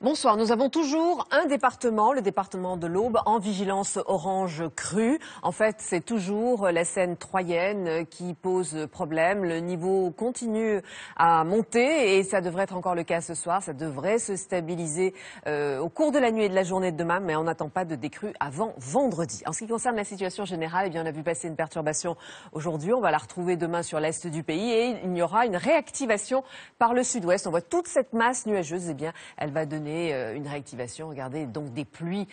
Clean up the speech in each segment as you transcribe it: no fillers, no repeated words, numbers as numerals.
Bonsoir, nous avons toujours un département, le département de l'Aube, en vigilance orange crue. En fait, c'est toujours la Seine troyenne qui pose problème. Le niveau continue à monter et ça devrait être encore le cas ce soir. Ça devrait se stabiliser au cours de la nuit et de la journée de demain, mais on n'attend pas de décrue avant vendredi. En ce qui concerne la situation générale, eh bien, on a vu passer une perturbation aujourd'hui. On va la retrouver demain sur l'est du pays et il y aura une réactivation par le sud-ouest. On voit toute cette masse nuageuse, eh bien, elle va donner une réactivation. Regardez, donc des pluies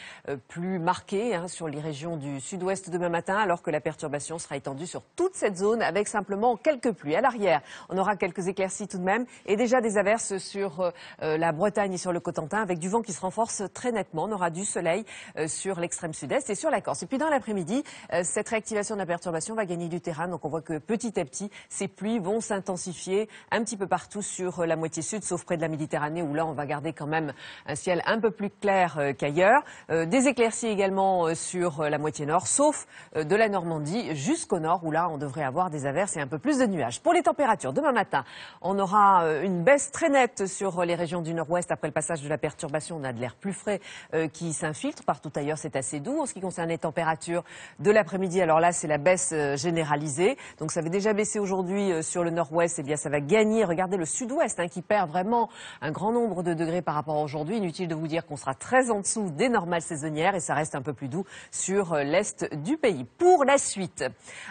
plus marquées sur les régions du sud-ouest demain matin, alors que la perturbation sera étendue sur toute cette zone avec simplement quelques pluies. À l'arrière, on aura quelques éclaircies tout de même et déjà des averses sur la Bretagne et sur le Cotentin avec du vent qui se renforce très nettement. On aura du soleil sur l'extrême sud-est et sur la Corse. Et puis dans l'après-midi, cette réactivation de la perturbation va gagner du terrain. Donc on voit que petit à petit, ces pluies vont s'intensifier un petit peu partout sur la moitié sud, sauf près de la Méditerranée où là, on va garder quand même un ciel un peu plus clair qu'ailleurs. Des éclaircies également sur la moitié nord, sauf de la Normandie jusqu'au nord, où là, on devrait avoir des averses et un peu plus de nuages. Pour les températures, demain matin, on aura une baisse très nette sur les régions du nord-ouest. Après le passage de la perturbation, on a de l'air plus frais qui s'infiltre. Partout ailleurs, c'est assez doux. En ce qui concerne les températures de l'après-midi, alors là, c'est la baisse généralisée. Donc, ça avait déjà baissé aujourd'hui sur le nord-ouest. Eh bien, ça va gagner. Regardez le sud-ouest qui perd vraiment un grand nombre de degrés par rapport à aujourd'hui. Inutile de vous dire qu'on sera très en dessous des normales saisonnières et ça reste un peu plus doux sur l'est du pays. Pour la suite,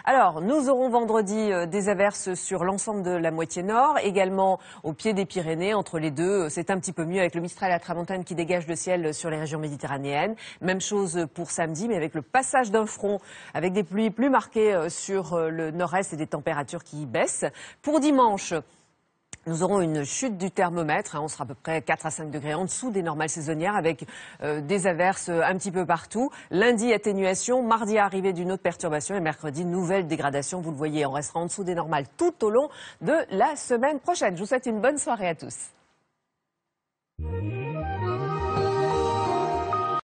alors nous aurons vendredi des averses sur l'ensemble de la moitié nord, également au pied des Pyrénées. Entre les deux, c'est un petit peu mieux avec le Mistral et la Tramontane qui dégagent le ciel sur les régions méditerranéennes. Même chose pour samedi, mais avec le passage d'un front, avec des pluies plus marquées sur le nord-est et des températures qui baissent. Pour dimanche, nous aurons une chute du thermomètre, on sera à peu près 4 à 5 degrés en dessous des normales saisonnières avec des averses un petit peu partout. Lundi, atténuation, mardi, arrivée d'une autre perturbation et mercredi, nouvelle dégradation. Vous le voyez, on restera en dessous des normales tout au long de la semaine prochaine. Je vous souhaite une bonne soirée à tous.